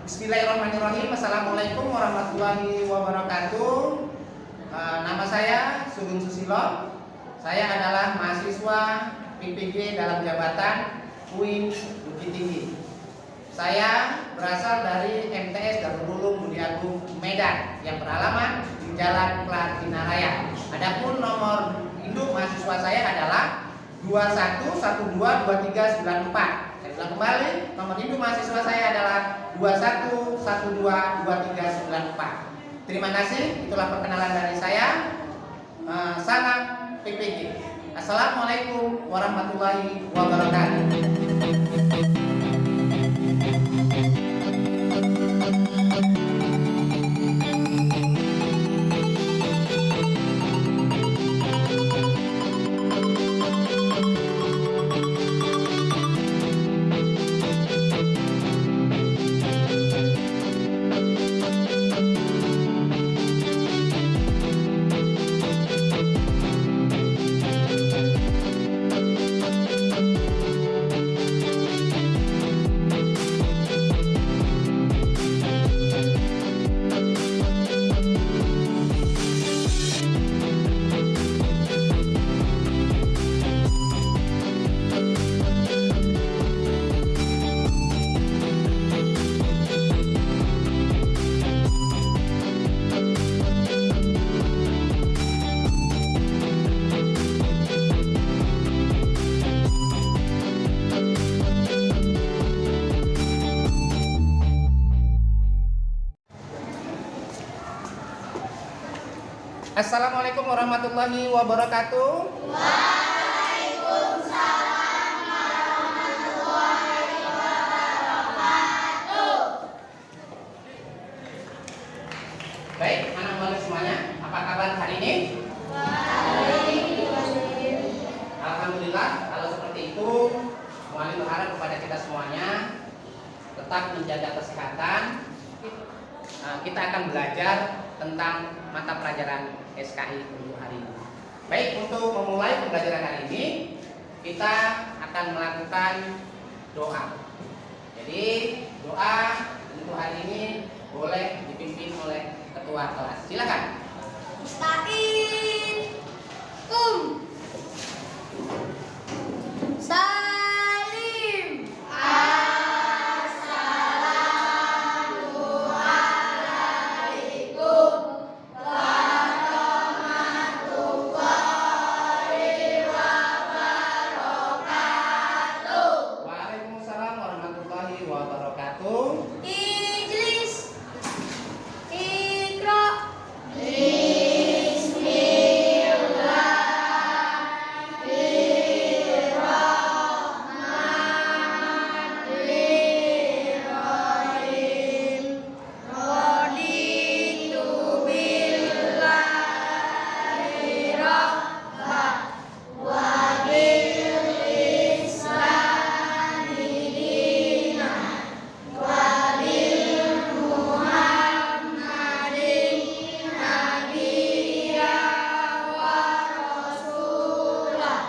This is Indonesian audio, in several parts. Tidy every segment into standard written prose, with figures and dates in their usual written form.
Bismillahirrahmanirrahim. Assalamualaikum warahmatullahi wabarakatuh. Nama saya Sugeng Susilo. Saya adalah mahasiswa PPG dalam jabatan UIN Bukit Tinggi. Saya berasal dari MTS Darul Ulum Budi Agung Medan yang beralamat di Jalan Platina Raya. Adapun nomor induk mahasiswa saya adalah 21122394. Saya ulang kembali, nomor induk mahasiswa saya adalah 21122394. Terima kasih, itulah perkenalan dari saya. Salam PPG. Assalamualaikum warahmatullahi wabarakatuh. Assalamualaikum warahmatullahi wabarakatuh. Waalaikumsalam warahmatullahi wabarakatuh. Baik, anak-anak semuanya, apa kabar hari ini? Baik. Alhamdulillah, kalau seperti itu, Mualim berharap kepada kita semuanya tetap menjaga kesehatan. Kita akan belajar tentang mata pelajaran SKI untuk hari ini. Baik, untuk memulai pembelajaran hari ini, kita akan melakukan doa. Jadi, doa untuk hari ini boleh dipimpin oleh ketua kelas. Silakan. Musta'in. Salim. Assalamualaikum warahmatullahi wabarakatuh. Waalaikumsalam warahmatullahi wabarakatuh. Ijlis. Iqra. Bismillahirrahmanirrahim. Raditu billahi rabban wa bil islami dinan wa bil Muhammadin nabiyya wa rasulah.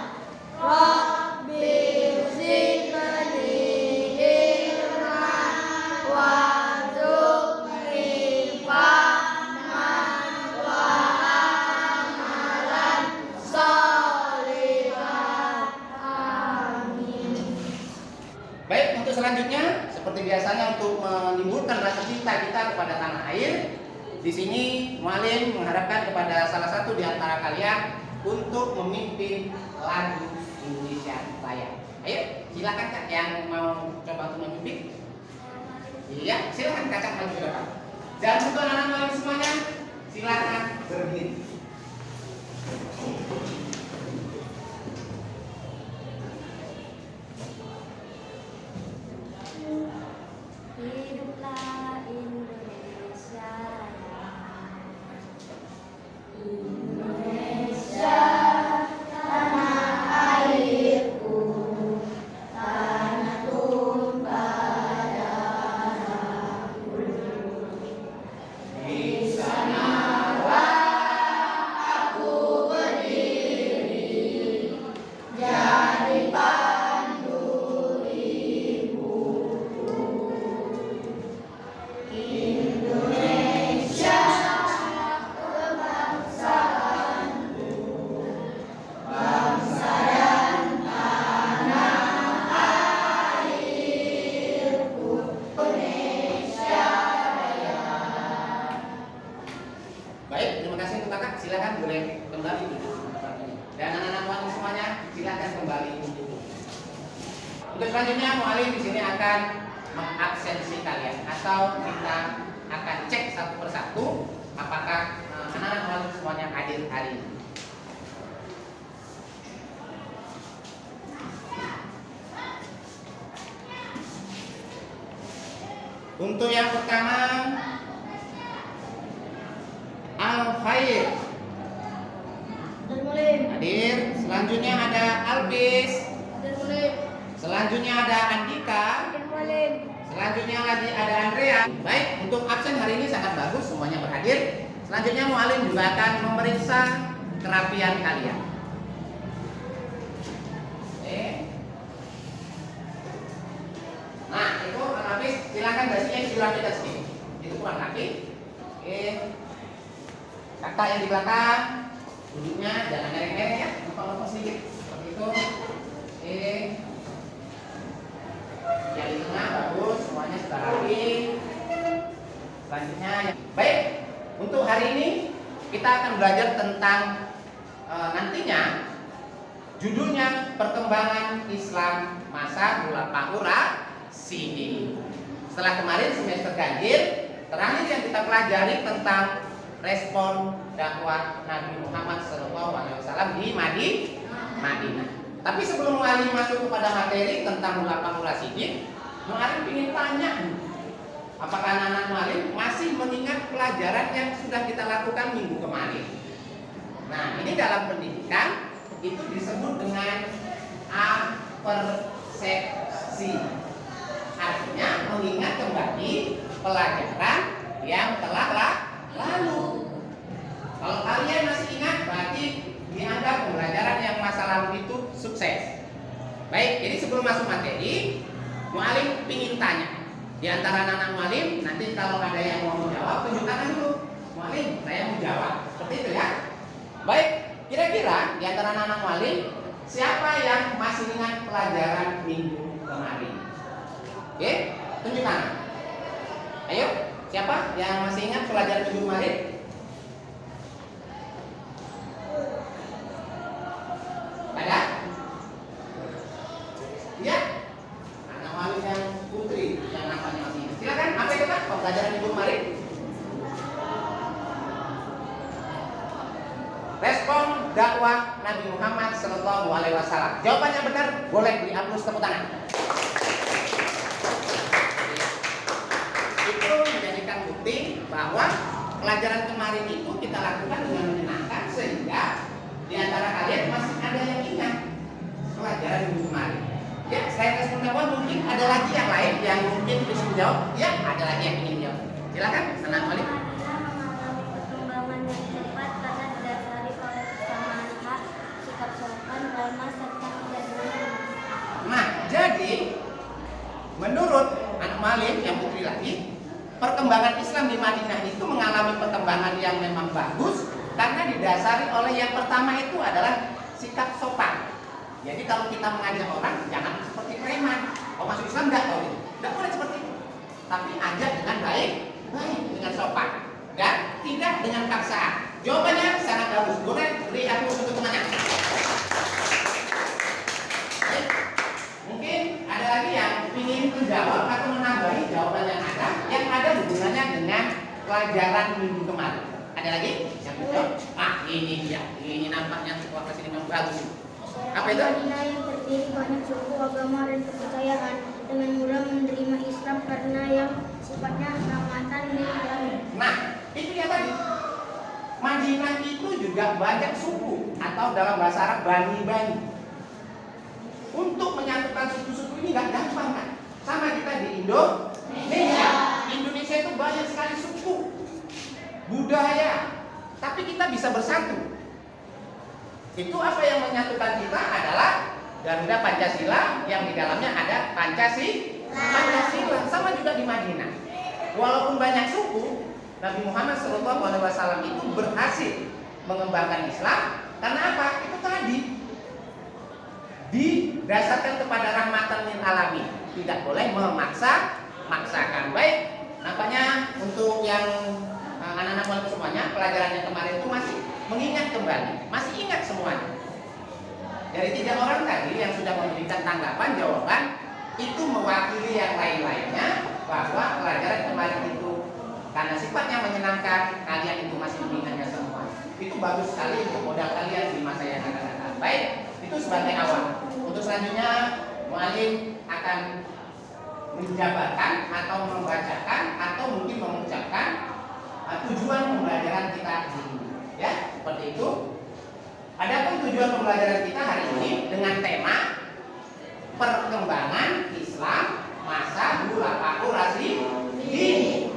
Rabbi zidni ilman warzuqni fahman wa amalan sholihan. Amin. Baik, untuk selanjutnya seperti biasanya untuk menimbulkan rasa cinta kita kepada tanah air, di sini Mualim mengharapkan kepada salah satu di antara kalian untuk memimpin lagu Indonesia Raya. Ayo, silakan Kak yang mau coba untuk memimpin. Iya, silakan Kak maju ke depan. Dan untuk anak-anak semuanya, silakan berdiri. Hiduplah Indonesia Raya. Indonesia tanah airku, tanah tumpah darahku. Di sanalah aku berdiri. Selanjutnya mu'alim di sini akan mengabsensi kalian atau kita akan cek satu persatu apakah anak-anak mu'alim semuanya hadir hari ini. Untuk yang pertama Al-Khair hadir. Selanjutnya ada Albis. Selanjutnya ada Andika. Selanjutnya lagi ada Andrea. Baik, untuk absen hari ini sangat bagus, semuanya berhadir. Selanjutnya mu'alim juga akan memeriksa kerapian kalian. Oke. Nah, itu habis, silakan baginya dirapikan sedikit. Itu kurang rapi. Oke. Kakak yang di belakang duduknya jangan mereng-mereng ya, lupa-lupa sedikit. Seperti itu. Oke. Yang di tengah bagus, semuanya sudah rapi. Selanjutnya, baik. Untuk hari ini kita akan belajar tentang nantinya judulnya perkembangan Islam masa Mula Pahura Sini. Setelah kemarin semester ganjil, terakhir yang kita pelajari tentang respon dakwah Nabi Muhammad SAW di Madinah. Tapi sebelum mu'alim masuk kepada materi tentang Mula Pahura Sini, mu'alim ingin tanya, apakah anak-anak mu'alim masih mengingat pelajaran yang sudah kita lakukan minggu kemarin? Nah, ini dalam pendidikan itu disebut dengan apersepsi. Artinya mengingat kembali pelajaran yang telah lalu. Kalau kalian masih ingat, berarti dianggap pembelajaran yang masa lalu itu sukses. Baik, jadi sebelum masuk materi, mu'alim ingin tanya. Di antara anak-anak mu'alim, nanti kalau ada yang mau menjawab, tunjuk tangan dulu. Mu'alim, saya mau jawab. Seperti itu ya. Baik, kira-kira di antara anak-anak mu'alim, siapa yang masih ingat pelajaran minggu kemarin? Oke, tunjuk tangan. Ayo, siapa yang masih ingat pelajaran minggu kemarin? Ada? Ya? Anak mu'alim yang putri yang namanya masih ingat. Silakan, apa itu Pak? Pelajaran minggu kemarin? Respon dakwah Nabi Muhammad SAW. Jawabannya benar, boleh beri aplaus tepuk tangan. Itu menjadikan bukti bahwa pelajaran kemarin itu kita lakukan dengan menyenangkan, sehingga di antara kalian masih ada yang ingat pelajaran minggu kemarin. Ya, selain respon dakwah mungkin ada lagi yang lain yang mungkin bisa menjawab. Ya, ada lagi yang ingin menjawab. Silakan, anak mu'alim. Perkembangan yang cepat karena didasari oleh kesamaan hak, sikap sopan, ramah, serta tidak berani. Nah, jadi menurut anak mu'alim yang putri lagi, perkembangan Islam di Madinah itu mengalami perkembangan yang memang bagus karena didasari oleh yang pertama itu adalah sikap sopan. Jadi kalau kita mengajak orang, jangan seperti preman. Kalau masuk Islam enggak tahu itu. Enggak boleh seperti itu. Tapi ajak dengan baik, dengan sopan, dan tidak dengan paksaan. Jawabannya sangat bagus. Boleh beri aplaus untuk temannya. Mungkin ada lagi yang ingin menjawab atau menambahi jawaban yang ada hubungannya dengan pelajaran minggu kemarin. Ada lagi? Yang menjawab? Ini dia. Ini nampaknya sebuah kesini yang bagus. Apa itu? Madinah yang terdiri banyak suku, agama, dan kepercayaan dengan mudah menerima Islam karena yang sifatnya rahmatan lil alamin. Nah, itu ya tadi. Madinah itu juga banyak suku atau dalam bahasa Arab bani-bani. Untuk menyatukan suku-suku ini nggak gampang kan? Sama kita di Indonesia. Indonesia itu banyak sekali suku, budaya, tapi kita bisa bersatu. Itu apa yang menyatukan kita adalah Garuda Pancasila yang di dalamnya ada Pancasila. Sama juga di Madinah. Walaupun banyak suku, Nabi Muhammad SAW itu berhasil mengembangkan Islam karena apa? Itu tadi didasarkan kepada rahmatan lil alamin. Tidak boleh memaksakan. Baik, nampaknya untuk yang anak-anak murid semuanya pelajaran yang kemarin itu masih mengingat kembali, masih ingat semuanya. Dari 3 orang tadi yang sudah memberikan tanggapan jawaban, itu mewakili yang lain-lainnya bahwa pelajaran kemarin itu karena sifatnya menyenangkan, kalian itu masih mengingatnya semua. Itu bagus sekali untuk modal kalian di masa yang akan datang. Baik, itu sebagai awal. Untuk selanjutnya, muallim akan menjabarkan atau membacakan atau mungkin mengucapkan tujuan pembelajaran kita hari ini. Ya, seperti itu. Adapun tujuan pembelajaran kita hari ini dengan tema perkembangan Islam masa Khulafaur Rasyidin.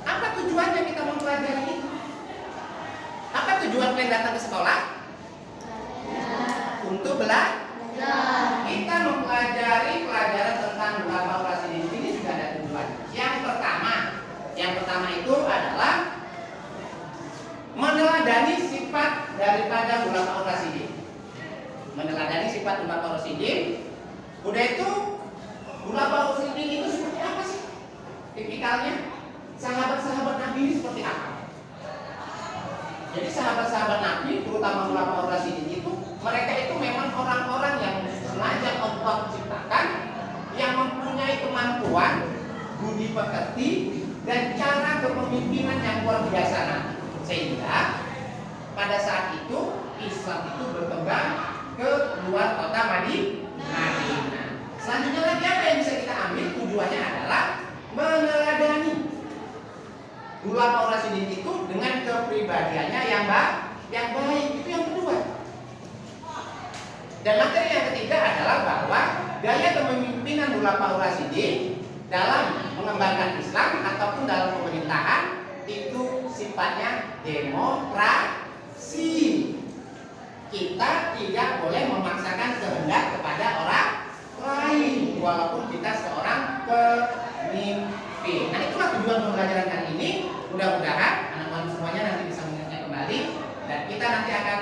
Apa tujuannya kita mempelajari itu? Apa tujuan kalian datang ke sekolah? Untuk belajar. Kita mempelajari pelajaran tentang Khulafaur Rasyidin ini juga ada tujuan. Yang pertama itu adalah meneladani sifat daripada Khulafaur Rasyidin. Meneladani sifat Khulafaur Rasyidin. Udah itu Khulafaur Rasyidin itu seperti apa sih? Tipikalnya sahabat-sahabat Nabi ini seperti apa? Jadi sahabat-sahabat Nabi, terutama Khulafaur Rasyidin itu, mereka itu memang orang-orang yang sengaja Allah ciptakan, yang mempunyai kemampuan, budi pekerti, dan cara kepemimpinan yang luar biasa. Sehingga pada saat itu Islam itu berkembang ke luar kota Madinah. Selanjutnya lagi apa yang bisa kita ambil? Tujuannya adalah meneladani Khulafaur Rasyidin itu dengan kepribadiannya yang baik. Itu yang kedua. Dan materi yang ketiga adalah bahwa gaya kepemimpinan Khulafaur Rasyidin dalam mengembangkan Islam ataupun dalam pemerintahan itu sifatnya demokrasi. Kita tidak boleh memaksakan kehendak kepada orang lain walaupun kita seorang pemimpin. Nah, itulah tujuan pembelajaran kali ini. Mudah-mudahan anak-anak semuanya nanti bisa mengingatnya kembali, dan kita nanti akan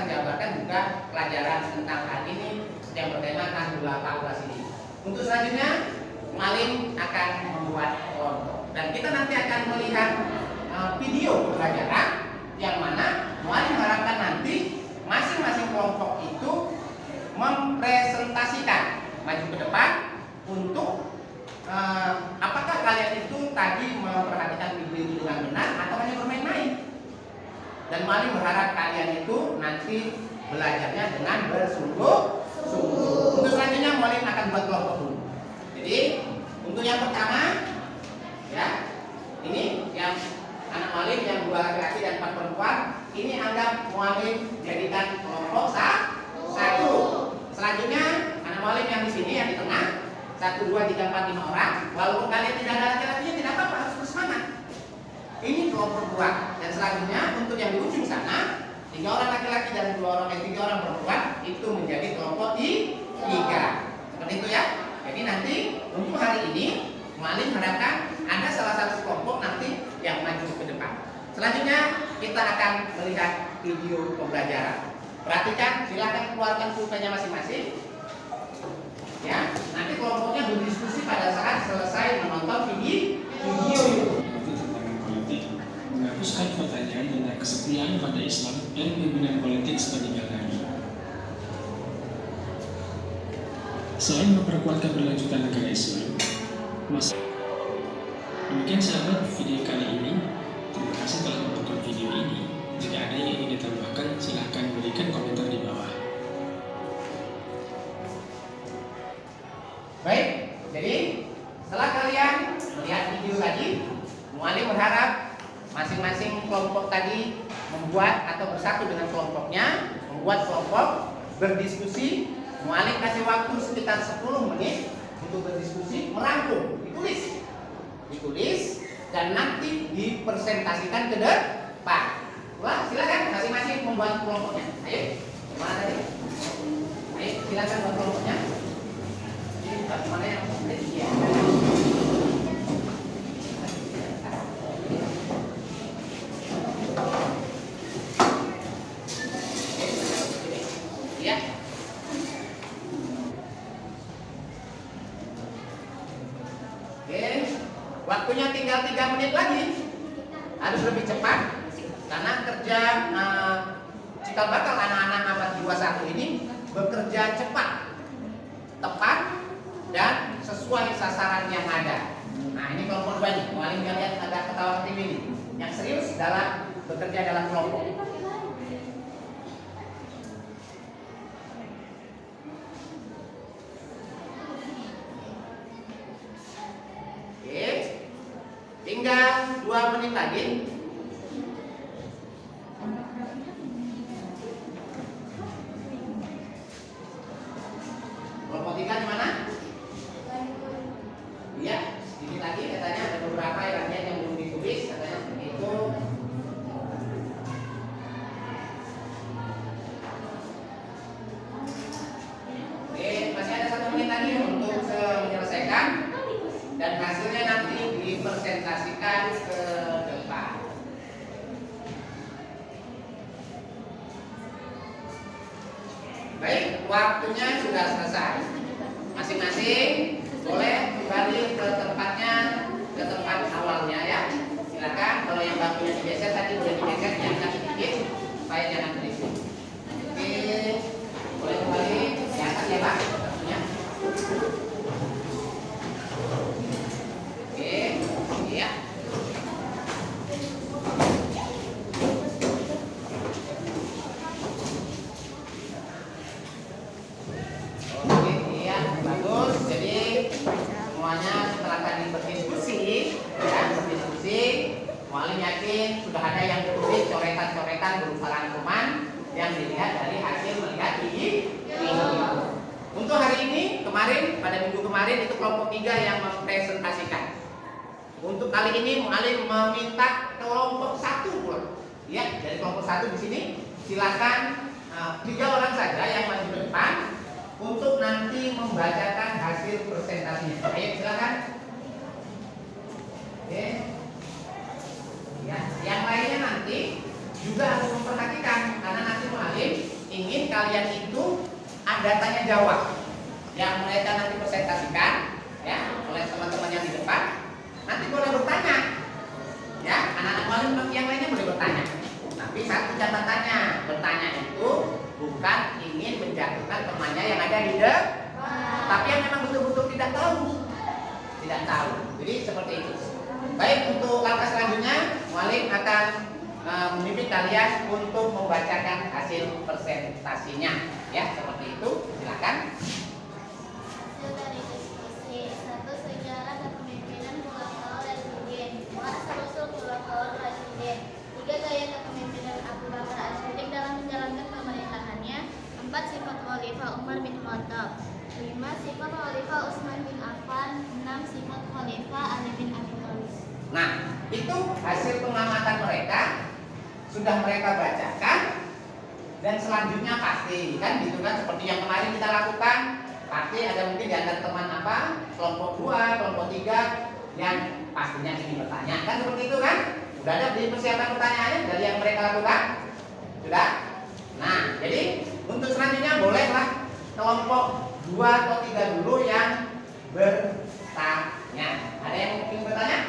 jabarkan juga pelajaran tentang hari ini yang bertemakan Khulafaur Rasyidin. Untuk selanjutnya, muallim akan membuat kelompok, dan kita nanti akan melihat video pembelajaran yang mana muallim harapkan nanti masing-masing kelompok itu mempresentasikan maju ke depan untuk apakah kalian itu tadi memperhatikan video itu dengan benar atau hanya bermain-main. Dan muallim berharap kalian itu nanti belajarnya dengan bersungguh-sungguh. Untuk selanjutnya muallim akan buat kelompok dulu. Jadi untuk yang pertama, ya, ini yang anak muallim yang 2 laki-laki dan 4 perempuan, ini anggap muallim jadikan kelompok satu. Selanjutnya anak muallim yang di sini yang di tengah 1, 2, 3, 4, 5 orang. Walaupun kalian tidak ada laki-lakinya tidak apa-apa, harus bersemangat. Ini kelompok 2. Dan selanjutnya untuk yang di ujung sana 3 orang laki-laki dan 3 orang perempuan itu menjadi kelompok 3. Seperti itu ya. Jadi nanti untuk hari ini muallim harapkan ada salah satu kelompok nanti yang maju ke depan. Selanjutnya kita akan melihat video pembelajaran. Perhatikan, silakan keluarkan pulpennya masing-masing. Ya, nanti kelompoknya berdiskusi pada saat selesai menonton video itu. Tentang politik, menghapuskan pertanyaan tentang kesetiaan pada Islam dan pimpinan politik sepeninggal Nabi. Selain memperkuat keberlanjutan negara Islam, demikian sahabat video kali ini. Terima kasih telah menonton video ini. Jika ada yang ingin ditambahkan, silahkan berikan komentar di bawah. Baik, jadi setelah kalian melihat video tadi, muallim berharap masing-masing kelompok tadi membuat atau bersatu dengan kelompoknya, membuat kelompok berdiskusi. Muallim kasih waktu sekitar 10 menit untuk berdiskusi, merangkum, ditulis dan nanti dipresentasikan ke depan. Wah, silakan masing-masing membuat kelompoknya. Ayo, mana tadi? Ayo, silakan buat kelompoknya. Mana yang ya. Ya. Oke, waktunya tinggal 3 menit lagi. Harus lebih cepat karena kerja cikal bakal anak-anak abad 21 ini bekerja cepat, tepat, dan sesuai sasaran yang ada. Nah, ini kelompok 2 nih. Mualim lihat agak ketawa tim ini. Yang serius dalam bekerja dalam kelompok. Oke. Tinggal 2 menit lagi. Kelompok 3 di mana? Iya, sedikit lagi katanya ada beberapa yang belum ditulis, katanya seperti itu. Oke, masih ada 1 menit lagi untuk menyelesaikan dan hasilnya nanti dipresentasikan ke depan. Baik, waktunya sudah selesai. Masing-masing boleh kembali ke tempatnya, ke tempat awalnya ya. Silakan. Kalau yang bangkunya digeser tadi boleh digeser, diangkat sedikit supaya jangan berisik. Oke, boleh kembali diangkat ya Pak bangkunya. Oke, iya. Oke, iya, bagus. Jadi semuanya setelah tadi berdiskusi, Mualim yakin sudah ada yang ditulis coretan-coretan berupa rangkuman yang dilihat dari hasil melihat ini. Untuk hari ini, pada minggu kemarin itu kelompok 3 yang mempresentasikan. Untuk kali ini Mualim meminta kelompok 1 pula. Ya, dari kelompok 1 di sini silakan 3 orang saja yang maju ke depan untuk nanti membacakan hasil presentasinya. Ayo silakan. Oke. Ya, yang lainnya nanti juga harus memperhatikan karena nanti Mualim ingin kalian itu ada tanya jawab yang mereka nanti presentasikan ya oleh teman-teman yang di depan. Nanti boleh bertanya. Ya, anak-anak Mualim yang lainnya boleh bertanya. Tapi satu catatannya, bertanya itu bukan ingin menjatuhkan temannya yang ada di depan, tapi yang memang betul-betul tidak tahu. Tidak tahu. Jadi seperti itu. Baik, untuk langkah selanjutnya Mualim akan memimpin kalian untuk membacakan hasil presentasinya. Ya, seperti itu. Silakan. Hasil dari diskusi 1. Sejarah kepemimpinan Khulafaur Rasyidin. Asal-usul Khulafaur Rasyidin. 3. Gaya kepemimpinan Abu Bakar As-Siddiq dalam menjalankan pemerintahannya. 4. Sifat Khalifah Umar bin Khattab. 5. Sifat Khalifah Utsman bin Affan. 6. Sifat Khalifah Ali bin Abi Thalib. Nah, itu hasil pengamatan mereka sudah mereka bacakan dan selanjutnya pasti kan gitu kan seperti yang kemarin kita lakukan, pasti ada mungkin di antara teman apa kelompok 2, kelompok 3 yang pastinya ingin bertanya kan seperti itu kan? Sudah ada di persiapan pertanyaannya dari yang mereka lakukan? Sudah? Nah, jadi untuk selanjutnya bolehlah kelompok 2 atau 3 dulu yang bertanya. Ada yang ingin bertanya?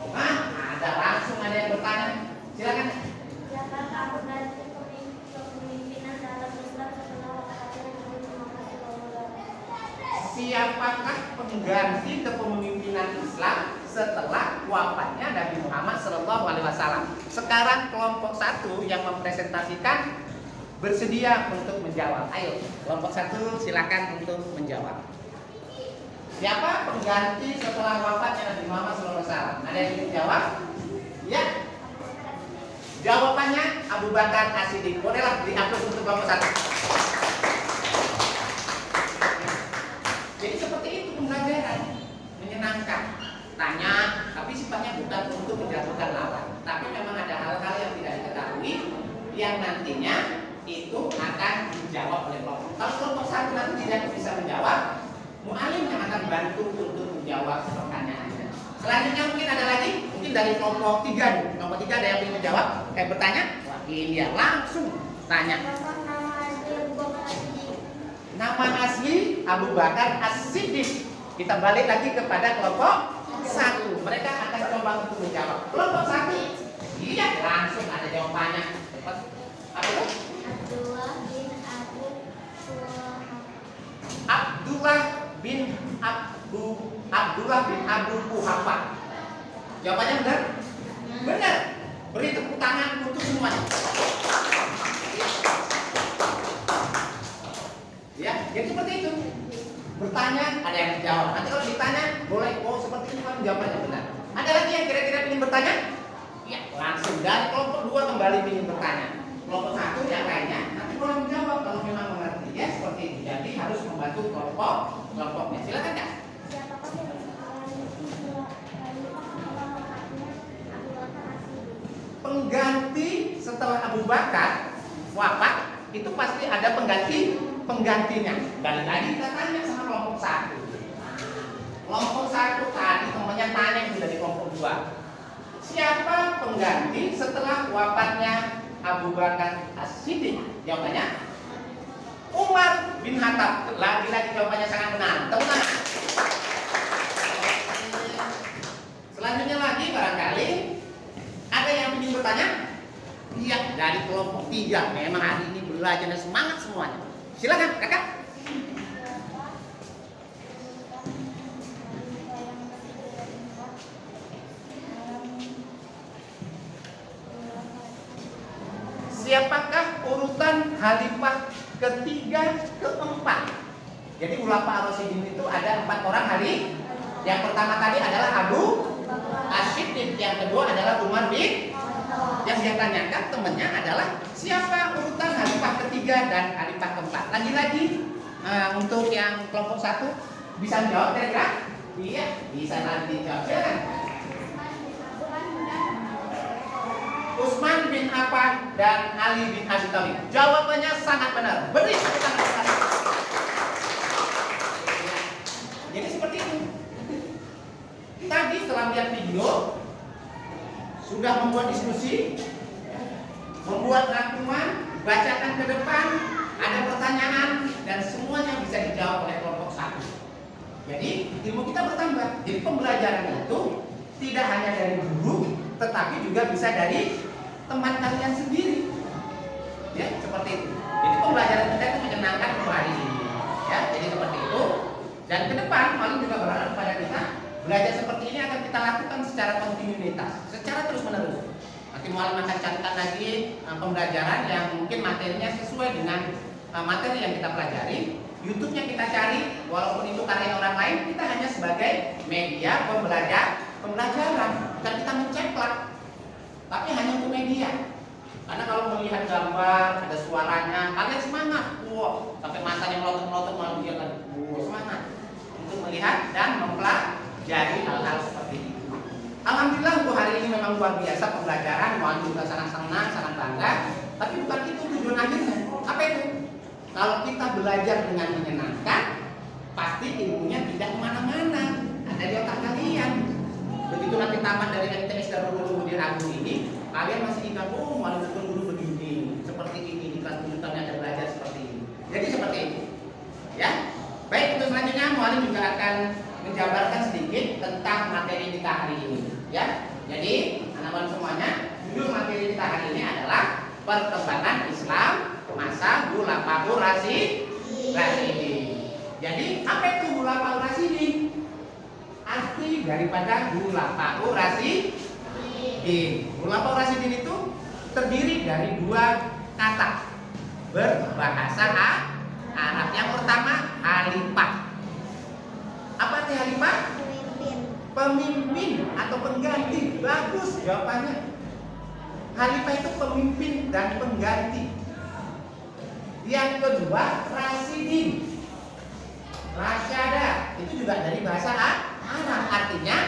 Nah, ada langsung ada yang bertanya. Silakan. Siapa kamu dari kepemimpinan dalam Islam setelah wafatnya Nabi Muhammad SAW? Siapakah pengganti kepemimpinan Islam setelah wafatnya Nabi Muhammad SAW? Sekarang kelompok 1 yang mempresentasikan bersedia untuk menjawab. Ayo, kelompok 1 silakan untuk menjawab. Siapa pengganti setelah wafatnya Nabi Muhammad SAW? Ada yang ingin jawab? Ya. Jawabannya Abu Bakar As-Siddiq. Bolehlah diatur untuk kelompok 1. Jadi seperti itu pembelajaran, menyenangkan. Tanya, tapi sifatnya bukan untuk menjatuhkan lawan. Tapi memang ada hal-hal yang tidak diketahui yang nantinya itu akan dijawab oleh kelompok. Kalau kelompok 1 nanti tidak bisa menjawab, Mualim yang akan bantu untuk menjawab pertanyaannya. Selanjutnya mungkin ada lagi, mungkin dari kelompok 3 nih. Kelompok 3 ada yang ingin menjawab, kayak bertanya? Wah, ini dia langsung tanya. Nama asli Abu Bakar As-Siddiq. Kita balik lagi kepada kelompok 1. Mereka akan coba untuk menjawab. Kelompok 1, iya langsung ada jawabannya. Cepat. Apa itu? Abdullah bin Abu Quhafah. Abdullah bin Abu Abdullah bin Abdul Quhafa. Jawabannya benar? Benar. Beri tepuk tangan untuk semuanya. Ya, jadi seperti itu. Bertanya, ada yang menjawab. Nanti kalau ditanya, boleh, oh seperti itu kan jawabannya benar. Ada lagi yang kira-kira ingin bertanya? Ya, langsung dari kelompok 2 kembali ingin bertanya. Kelompok 1 yang lainnya nanti boleh menjawab kalau memang mengerti. Ya, seperti itu. Jadi harus membantu kelompoknya. Silakan Kak. Siapakah yang Pengganti setelah Abu Bakar wafat itu pasti ada penggantinya. Balik lagi kita tanya sama kelompok 1. Kelompok 1 tadi temannya tanya yang sudah di kelompok 2. Siapa pengganti setelah wafatnya Abu Bakar As-Siddiq? Jawabannya Umar bin Khattab. Lagi-lagi jawabannya sangat benar. Teman. Selanjutnya lagi barangkali ada yang ingin bertanya? Iya, dari kelompok 3. Memang hari ini belajarnya semangat semuanya. Silakan, Kakak. Siapakah urutan khalifah ketiga, keempat? Jadi Khulafaur Rasyidin itu ada 4 orang hari. Yang pertama tadi adalah Abu As-Siddiq, yang kedua adalah Umar bin. Yang dia tanyakan temannya adalah siapa urutan khalifah ketiga dan khalifah keempat. Lagi-lagi untuk yang kelompok 1 bisa menjawab kira-kira? Iya, bisa nanti jawab. Silakan. Utsman bin Affan dan Ali bin Abi Thalib. Jawabannya sangat benar. Beri tepuk tangan. Ya. Jadi seperti itu. Tadi setelah lihat video, sudah membuat diskusi, membuat rangkuman, bacakan ke depan, ada pertanyaan, dan semuanya bisa dijawab oleh kelompok 1. Jadi ilmu kita bertambah. Jadi pembelajaran itu tidak hanya dari guru, tetapi juga bisa dari teman kalian sendiri. Ya, seperti itu. Jadi pembelajaran kita itu menyenangkan untuk hari ini. Ya, jadi seperti itu. Dan ke depan, malam juga berharap pada kita belajar seperti ini akan kita lakukan secara kontinuitas, secara terus menerus. Nanti malam akan catatkan lagi pembelajaran yang mungkin materinya sesuai dengan materi yang kita pelajari. YouTube-nya kita cari, walaupun itu karya orang lain, kita hanya sebagai media pembelajaran, bukan kita menceplak, tapi hanya untuk media. Karena kalau melihat gambar, ada suaranya, kalian semangat, wow, sampai matanya melotot-melotot malah dia kan, wow, semangat untuk melihat dan mempelajari hal-hal seperti itu. Alhamdulillah untuk hari ini memang luar biasa pembelajaran, mohon juga sangat senang, sangat bangga. Tapi bukan itu tujuan akhirnya. Apa itu? Kalau kita belajar dengan menyenangkan, pasti ilmunya tidak kemana-mana, ada di otak kalian. Begitu nanti tamat dari MTS Darul Mudir Agung ini, kalian masih ingat, oh malah guru begini, seperti ini, di kelas tuntutannya ada belajar seperti ini. Jadi seperti itu, ya. Baik, untuk selanjutnya Mualim juga akan menjabarkan sedikit tentang materi kita hari ini, ya. Jadi anak-anak semuanya, judul materi kita hari ini adalah perkembangan Islam masa Khulafaur Rasyidin. Jadi apa itu Khulafaur Rasyidin? Arti daripada Khulafaur Rasyidin. Khulafaur Rasyidin itu terdiri dari 2 kata berbahasa Arab. Yang pertama khalifah. Apa arti khalifah? Pemimpin atau pengganti. Bagus jawabannya. Khalifah itu pemimpin dan pengganti. Yang kedua, Rasyidin. Rasyada itu juga dari bahasa Arab, artinya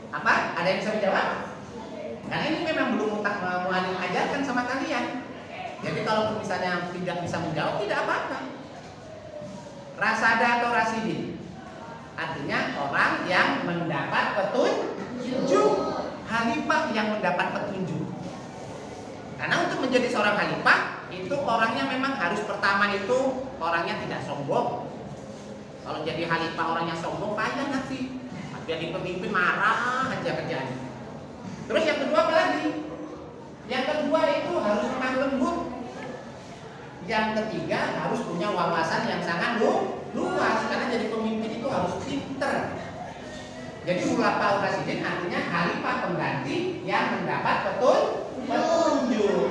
apa? Ada yang bisa menjawab? Karena ini memang belum Mualim ajarkan sama kalian. Jadi kalau misalnya tidak bisa menjawab, tidak apa-apa. Rasyada atau Rasyidin artinya orang yang mendapat petunjuk. Khalifah yang mendapat petunjuk. Karena untuk menjadi seorang khalifah itu orangnya memang harus pertama itu orangnya tidak sombong. Kalau jadi khalifah orangnya sombong payah nanti. Jadi pemimpin marah aja kerjanya. Terus yang kedua apa lagi? Yang kedua itu harus lemah lembut. Yang ketiga harus punya wawasan yang sangat luas. Karena jadi pemimpin itu itu harus pinter. Jadi mulafa'ur rasyidin artinya khalifah pengganti yang mendapat petunjuk.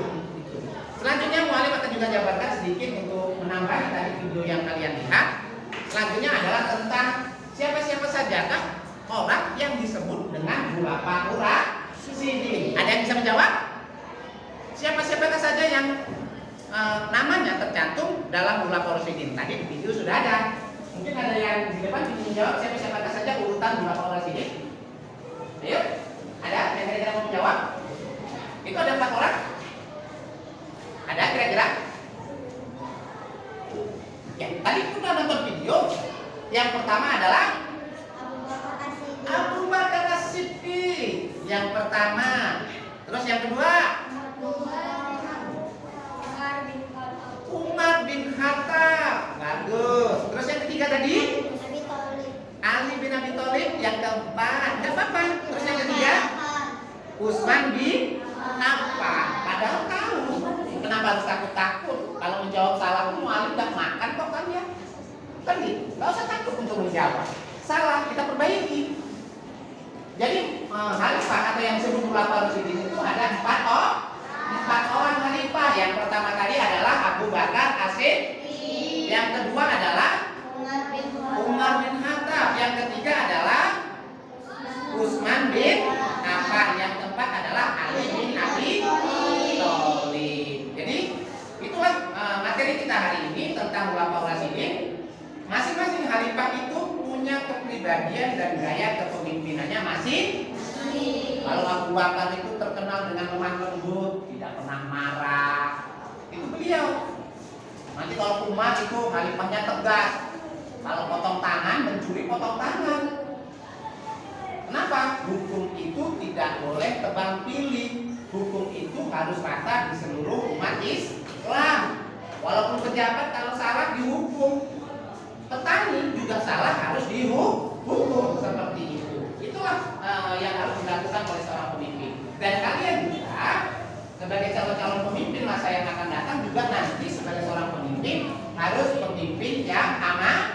Selanjutnya mu'alif akan juga jabarkan sedikit untuk menambah dari video yang kalian lihat. Selanjutnya adalah tentang siapa-siapa saja orang yang disebut dengan mulafa'ur rasyidin. Ada yang bisa menjawab? Siapa-siapa saja yang namanya tercantum dalam mulafa'ur rasyidin? Tadi di video sudah ada. Mungkin ada yang di depan bisa menjawab siapa-siapa saja urutan mulafa'ur rasyidin. Ayo, ada yang kira-kira mau menjawab? Itu ada 4 orang. Ada kira-kira? Ya, tadi kita nonton video. Yang pertama adalah Abu Bakar As-Siddiq. Yang pertama. Terus yang kedua Umar bin Khattab. Bagus. Terus yang ketiga tadi Ali bin Abi Thalib. Yang keempat enggak apa-apa. Terus yang ketiga Utsman bin Affan. Padahal tahu. Kenapa harus takut-takut? Kalau menjawab salah pun mu'alif tidak makan kok kan ya? Kan gitu. Gak usah takut untuk menjawab. Salah kita perbaiki. Jadi khalifah atau yang disebut mulafa'ur rasyidin itu ada 4 orang khalifah. Yang pertama tadi adalah Abu Bakar As-Siddiq. Yang kedua adalah Umar bin Khattab. Yang ketiga adalah Utsman bin Affan. Yang keempat adalah Ali bin Abi Thalib. Jadi itulah materi kita hari ini tentang mulafa'ur rasyidin. Masing-masing khalifah itu punya kepribadian dan gaya kepemimpinannya masing. Kalau Abu Bakar itu terkenal dengan lemah lembut, tidak pernah marah. Itu beliau. Nanti kalau Umar itu khalifahnya tegas. Kalau potong tangan, mencuri potong tangan. Kenapa? Hukum itu tidak boleh tebang pilih. Hukum itu harus rata di seluruh umat Islam. Walaupun pejabat kalau salah dihukum, petani juga salah harus dihukum seperti itu. Itulah yang harus dilakukan oleh seorang pemimpin. Dan kalian juga sebagai calon-calon pemimpin masa yang akan datang juga nanti sebagai seorang pemimpin harus pemimpin yang amanah.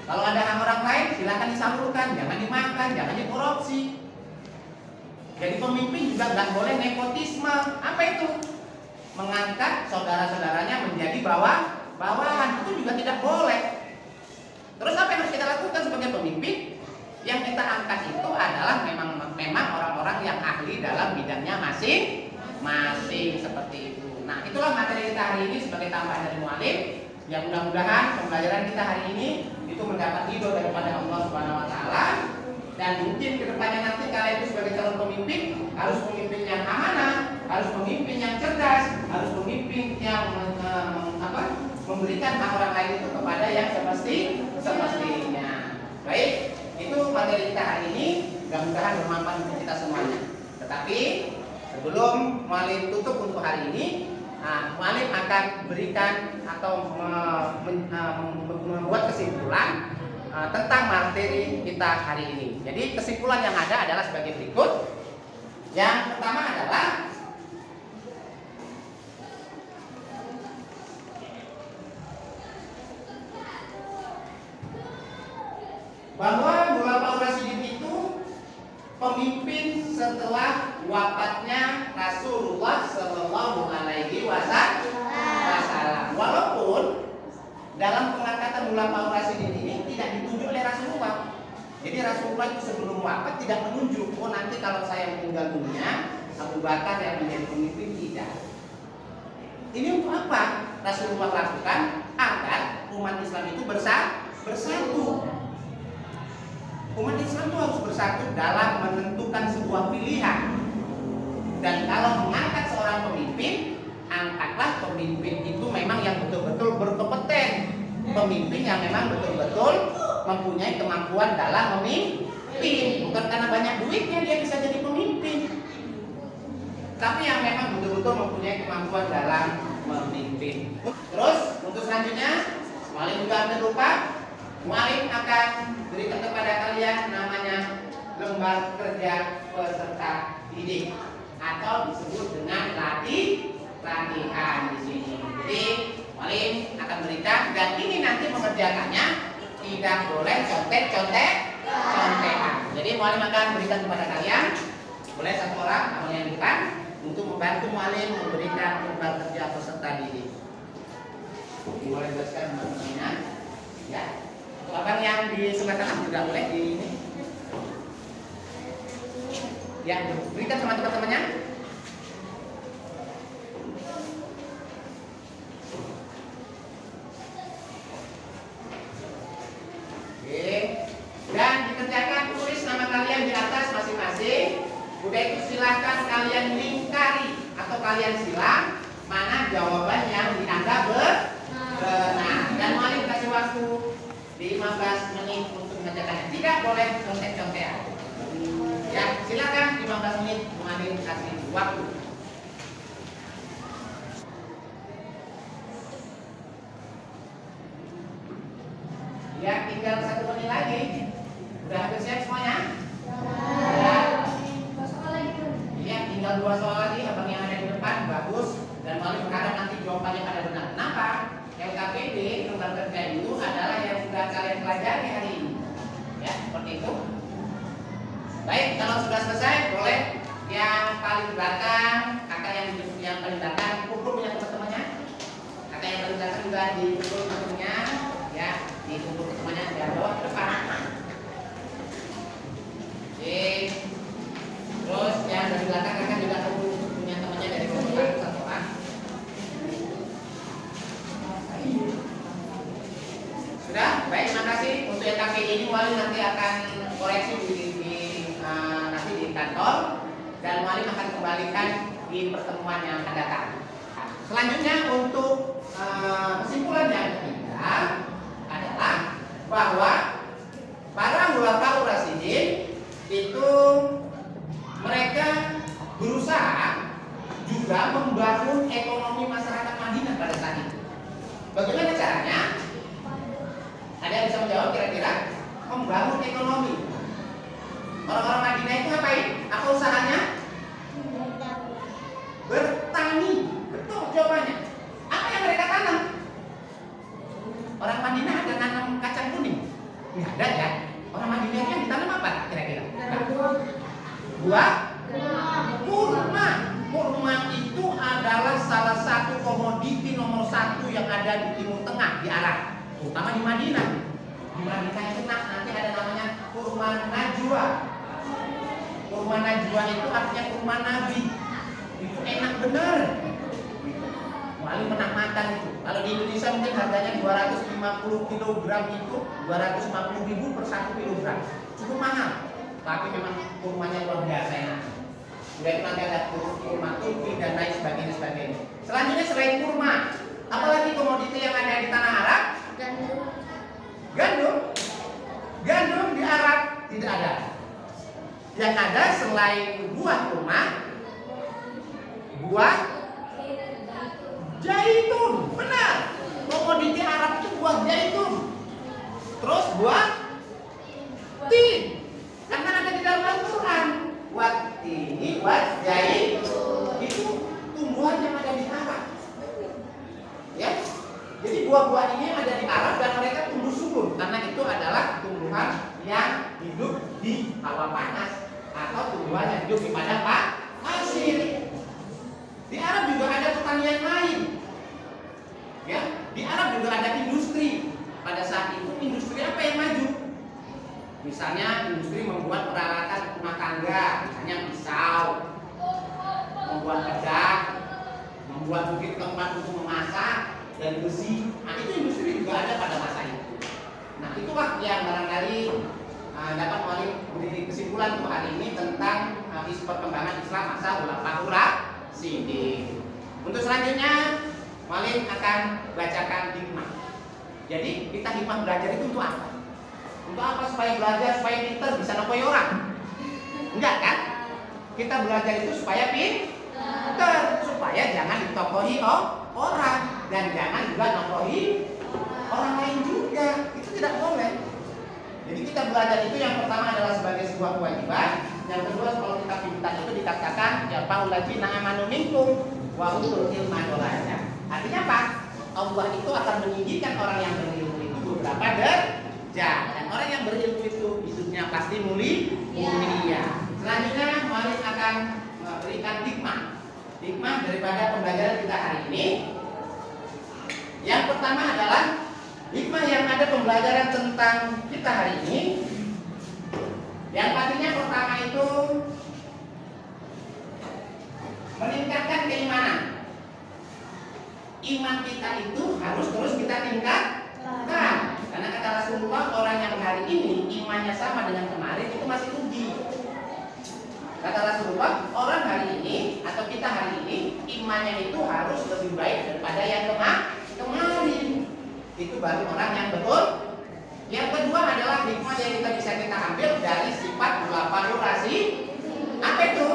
Kalau ada hak orang lain silakan disalurkan, jangan dimakan, jangan dikorupsi. Jadi pemimpin juga nggak boleh nepotisme. Apa itu? Mengangkat saudara-saudaranya menjadi bawahan, itu juga tidak boleh. Terus apa yang harus kita lakukan sebagai pemimpin? Yang kita angkat itu adalah memang orang-orang yang ahli dalam bidangnya masing-masing seperti itu. Nah, itulah materi kita hari ini sebagai tambahan dari mu'alif. Yang mudah-mudahan pembelajaran kita hari ini itu mendapat ridho daripada Allah Subhanahu wa taala. Dan mungkin kedepannya nanti kalian itu sebagai calon pemimpin harus pemimpin yang amanah, harus pemimpin yang cerdas, harus pemimpin yang memberikan hak orang lain itu kepada yang semestinya. Baik, itu materi kita hari ini. Mudah-mudahan bermanfaat untuk kita semuanya. Tetapi sebelum mu'alif tutup untuk hari ini, mu'alif akan berikan atau membuat kesimpulan tentang materi kita hari ini. Jadi kesimpulan yang ada adalah sebagai berikut. Yang pertama adalah bahwa mulafa'ur rasyidin itu pemimpin setelah wafatnya Rasulullah Shallallahu Alaihi Wasallam. Walaupun dalam pengangkatan mulafa'ur rasyidin ini tidak ditunjuk oleh Rasulullah. Jadi Rasulullah itu sebelum wafat tidak menunjuk, oh nanti kalau saya meninggal dunia Abu Bakar yang menjadi pemimpin, tidak. Ini untuk apa Rasulullah lakukan? Agar umat Islam itu bersatu. Umat Islam itu harus bersatu dalam menentukan sebuah pilihan. Dan kalau mengangkat seorang pemimpin, angkatlah pemimpin itu memang yang betul-betul berkompeten. Pemimpin yang memang betul-betul mempunyai kemampuan dalam memimpin. Bukan karena banyak duitnya dia bisa jadi pemimpin, tapi yang memang betul-betul mempunyai kemampuan dalam memimpin. Terus untuk selanjutnya, mu'alif juga jangan lupa, mu'alif akan berikan kepada kalian namanya lembar kerja peserta didik atau disebut dengan latihan di sini. Jadi Muallim akan berikan, dan ini nanti mengerjakannya tidak boleh contekan. Jadi muallim akan berikan kepada kalian, boleh satu orang namun yang bukan, untuk membantu muallim memberikan tugas kerja peserta didik. Boleh jelaskan teman-temannya, ya. Untuk abang yang di sebelah kanan juga boleh di ini. Ya, berikan sama teman-temannya. Oke. Dan dikerjakan, tulis nama kalian di atas masing-masing. Udah itu silahkan kalian lingkari atau kalian silang mana jawaban yang dianggap benar. Dan muallim kasih waktu 15 menit untuk mengerjakannya. Tidak boleh contek-contekan. Ya, silakan 15 menit muallim kasih waktu. Ya, tinggal 1 menit lagi. Udah hampir siap semuanya? Ya. Iya, tinggal 2 soal lagi. Abang yang ada di depan bagus, dan muallim berharap nanti jawabannya pada benar. Kenapa? LKPD lembar kerja itu adalah yang sudah kalian pelajari hari ini. Ya, seperti itu. Baik, kalau sudah selesai, boleh yang paling belakang, kakak yang paling belakang dipukul punya teman-temannya. Kakak yang paling belakang juga dipukul teman-temannya, ya, dipukul teman-temannya biar bawa ke depan. Oke. Terus yang dari belakang kakak juga pukul punya temannya dari belakang satu orang. Sudah, baik, terima kasih. Untuk yang KPI ini muallim nanti akan koreksi nanti di kantor, dan muallim akan kembalikan di pertemuan yang akan datang. Selanjutnya untuk kesimpulan yang ketiga adalah bahwa para Khulafaur Rasyidin itu mereka berusaha juga membangun ekonomi masyarakat Madinah pada saat itu. Bagaimana caranya? Ada yang bisa menjawab kira-kira? Membangun ekonomi. Orang-orang Madinah itu ngapain? Apa usahanya? Bertani. Betul jawabannya. Apa yang mereka tanam? Orang Madinah ada tanam kacang kuning? Nggak ada ya. Orang Madinah yang ditanam apa kira-kira? Buah? Kurma. Kurma itu adalah salah satu komoditi nomor 1 yang ada di Timur Tengah, di Arab, terutama di Madinah. Di Madinah itu nanti ada namanya kurma najwa. Kurma najwa itu artinya kurma Nabi. Itu enak bener. Muallim menang makan itu. Kalau di Indonesia mungkin harganya 250 kg itu 250.000 per 1 kg. Cukup mahal. Tapi memang kurmanya luar biasa enak. Sudah itu nanti ada kurma Turki dan lain sebagainya. Selanjutnya selain kurma, apalagi komoditi yang ada di tanah Arab? Gandum di Arab tidak ada. Yang ada selain buah kurma, buah zaitun. Benar. Komoditi Arab itu buah zaitun. Terus buah tin. Karena ada di dalam Al-Quran. Wattini wazzaitun. Itu tumbuhan yang ada di Arab. Ya. Jadi buah-buah ini ada di Arab dan mereka tumbuh subur karena itu adalah tumbuhan yang hidup di hawa panas atau tumbuhan yang hidup di padang pasir. Di Arab juga ada pertanian lain. Ya, di Arab juga ada industri. Pada saat itu industri apa yang maju? Misalnya industri membuat peralatan rumah tangga, misalnya pisau, membuat pedang, membuat mungkin tempat untuk memasak dan besi. Nah, itu industri juga ada pada masa itu. Nah, itulah yang barangkali dapat muallim beri kesimpulan untuk hari ini tentang isu perkembangan Islam masa Khulafaur Rasyidin. Untuk selanjutnya muallim akan bacakan hikmah. Jadi kita hikmah belajar itu untuk apa? Untuk apa? Supaya belajar, supaya pintar, bisa nopoi orang? Enggak kan? Kita belajar itu supaya pintar, supaya jangan ditokohi orang dan jangan juga nopoi orang lain juga. Itu tidak boleh. Jadi kita belajar itu yang pertama adalah sebagai sebuah kewajiban. Yang kedua, kalau kita pintar itu dikatakan ya pauladzina amanu minkum wa utul ilma dolaja. Artinya apa? Allah itu akan meninggikan orang yang berilmu itu beberapa derajat, dan orang yang berilmu itu hidupnya pasti mulia. Selanjutnya muallim akan memberikan hikmah daripada pembelajaran kita hari ini. Yang pertama adalah hikmah yang ada pembelajaran tentang kita hari ini. Yang pastinya pertama itu meningkatkan keimanan. Iman kita itu harus terus kita tingkatkan. Karena kata Rasulullah, orang yang hari ini imannya sama dengan kemarin itu masih rugi. Kata Rasulullah, orang hari ini atau kita hari ini imannya itu harus lebih baik daripada yang kemarin. Itu baru orang yang betul. Yang kedua adalah hikmah yang bisa kita ambil dari sifat khulafaur rasyidin. Apa itu?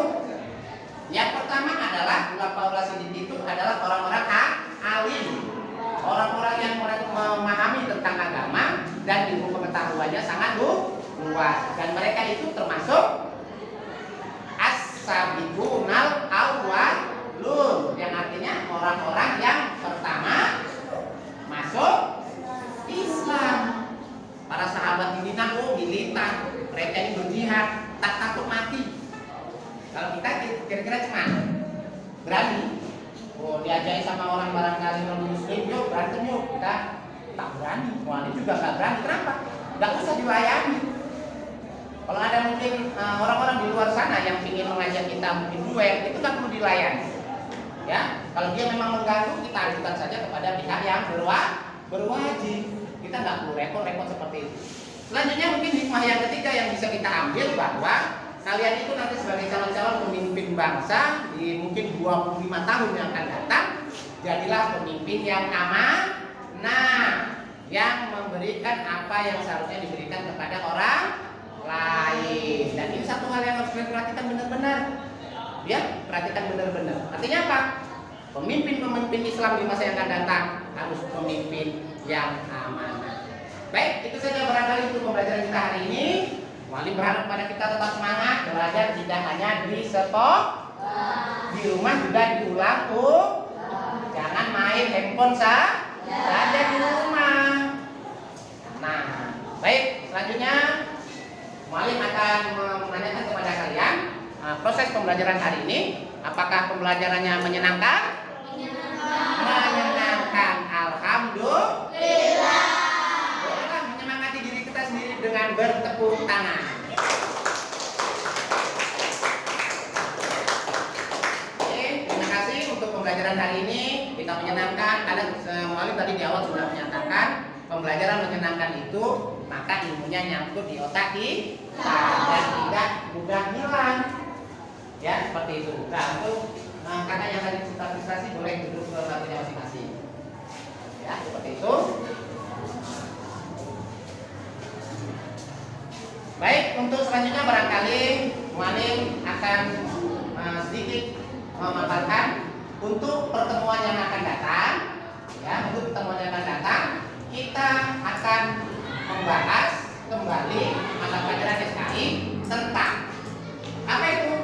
Yang pertama adalah khulafaur rasyidin itu adalah orang-orang alim, orang-orang yang memahami tentang agama dan ilmu pengetahuannya sangat luas, dan mereka itu termasuk as-sabiqunal awwalun, yang artinya orang-orang yang pertama masuk Islam. Para sahabat ini militer, mereka ini berjihad, tak takut mati. Kalau kita kira-kira cuman berani. Oh, diajari sama orang barangkali non muslim, yuk berantem yuk, kita tak berani. Muallim juga nggak berani. Kenapa? Nggak usah dilayani. Kalau ada mungkin orang-orang di luar sana yang ingin mengajak kita mungkin duel, itu nggak perlu dilayani. Ya, kalau dia memang mengganggu, kita ajukan saja kepada pihak yang berwajib. Kita nggak perlu repot-repot seperti itu. Selanjutnya mungkin hikmah yang ketiga yang bisa kita ambil bahwa kalian itu nanti sebagai calon-calon pemimpin bangsa di mungkin 25 tahun yang akan datang, jadilah pemimpin yang amanah, yang memberikan apa yang seharusnya diberikan kepada orang lain. Dan ini satu hal yang harus kalian perhatikan benar-benar. Ya, perhatikan benar-benar. Artinya apa? Pemimpin-pemimpin Islam di masa yang akan datang harus pemimpin yang amanah. Baik, itu saja barangkali untuk pembelajaran kita hari ini. Muallim berharap pada kita tetap semangat belajar, tidak hanya di stop, di rumah juga diulang jangan main handphone saja di rumah. Nah, baik, selanjutnya muallim akan menanyakan kepada kalian proses pembelajaran hari ini, apakah pembelajarannya menyenangkan? Menyenangkan, alhamdulillah. Bolehlah menyemangati diri kita sendiri dengan bertepuk tangan. Oke, terima kasih untuk pembelajaran hari ini. Kita menyenangkan, karena muallim tadi di awal sudah menyatakan pembelajaran menyenangkan itu maka ilmunya nyangkut di otak kita dan tidak mudah hilang. Ya, seperti itu. Nah, untuk kakak yang tadi konsentrasi boleh duduk ke tempatnya masing-masing. Ya, seperti itu. Baik, untuk selanjutnya barangkali muallim akan sedikit memaparkan untuk pertemuan yang akan datang. Ya, untuk pertemuan yang akan datang, kita akan membahas kembali mata pelajaran SKI tentang apa itu?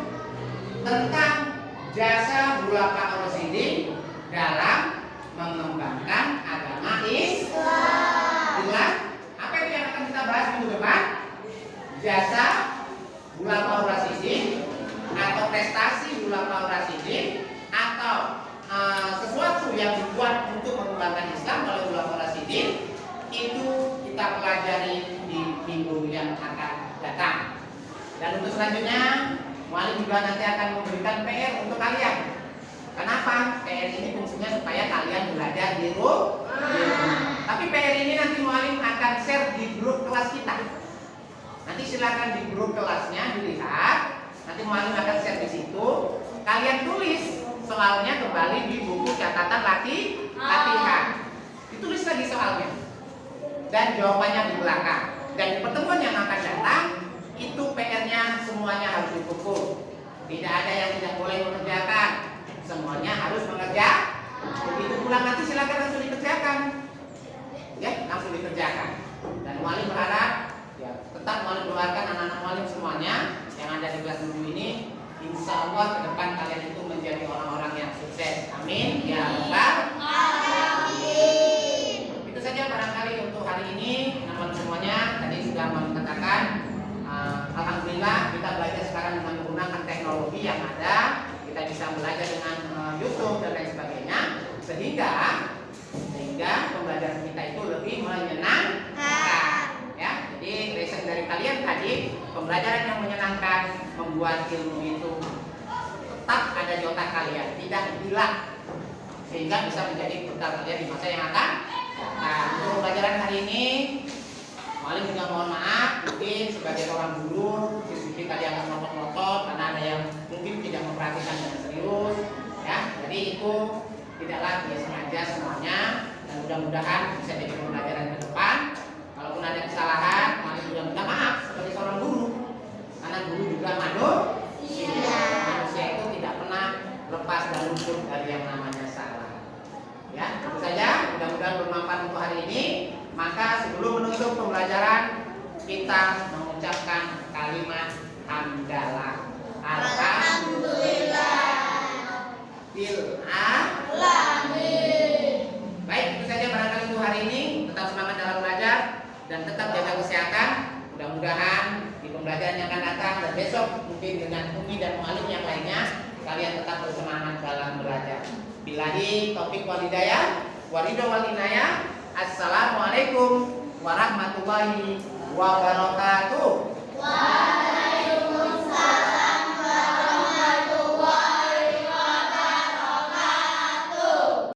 Tentang jasa khulafaur rasyidin dalam mengembangkan agama Islam. Apa itu yang akan kita bahas minggu depan? Jasa khulafaur rasyidin atau prestasi khulafaur rasyidin atau sesuatu yang dibuat untuk mengembangkan Islam oleh khulafaur rasyidin, itu kita pelajari di minggu yang akan datang. Dan untuk selanjutnya muallim juga nanti akan memberikan PR untuk kalian. Kenapa? PR ini fungsinya supaya kalian belajar di rumah. Tapi PR ini nanti muallim akan share di grup kelas kita. Nanti silakan di grup kelasnya dilihat. Nanti muallim akan share di situ. Kalian tulis soalnya kembali di buku catatan latihan. Ditulis lagi soalnya dan jawabannya di belakang. Dan di pertemuan yang akan datang itu PR-nya semuanya harus dipukul. Tidak ada yang tidak boleh mengerjakan. Semuanya harus mengerjakan. Begitu pulang nanti silakan langsung dikerjakan. Ya, langsung dikerjakan. Dan muallim berharap ya tetap muallim doakan anak-anak muallim semuanya yang ada di kelas dulu ini, insya Allah ke depan kalian itu menjadi orang-orang yang sukses. Amin ya rabbal alamin. hari ini teman semuanya tadi sudah mengatakan alhamdulillah kita belajar sekarang dengan menggunakan teknologi yang ada. Kita bisa belajar dengan YouTube dan lain sebagainya sehingga pembelajaran kita itu lebih menyenangkan. Ya, jadi riset dari kalian tadi pembelajaran yang menyenangkan membuat ilmu itu tetap ada di otak kalian, tidak hilang, sehingga bisa menjadi bekal kalian di masa yang akan datang. Untuk pembelajaran hari ini, Maling juga mohon maaf, mungkin sebagai orang guru, diskusi tadi akan ngotot-ngotot karena ada yang mungkin tidak memperhatikan dengan serius, ya. Jadi itu tidaklah sengaja semuanya, dan mudah-mudahan bisa jadi pembelajaran ke depan. Kalaupun ada kesalahan, Maling juga minta maaf sebagai seorang guru, karena guru juga manusia itu tidak pernah lepas dan luput dari yang namanya salah. Ya, tentu saja mudah-mudahan bermanfaat untuk hari ini. Maka sebelum menutup pembelajaran, kita mengucapkan kalimat hamdalah. Alhamdulillah bil alamin. Baik, itu saja barangkali untuk hari ini. Tetap semangat dalam belajar dan tetap jaga kesehatan. Mudah-mudahan di pembelajaran yang akan datang dan besok mungkin dengan Umi dan mu'alim yang lainnya, kalian tetap bersemangat dalam belajar. Billahi taufiq wal hidayah, waridho wal inayah. Assalamualaikum warahmatullahi wabarakatuh.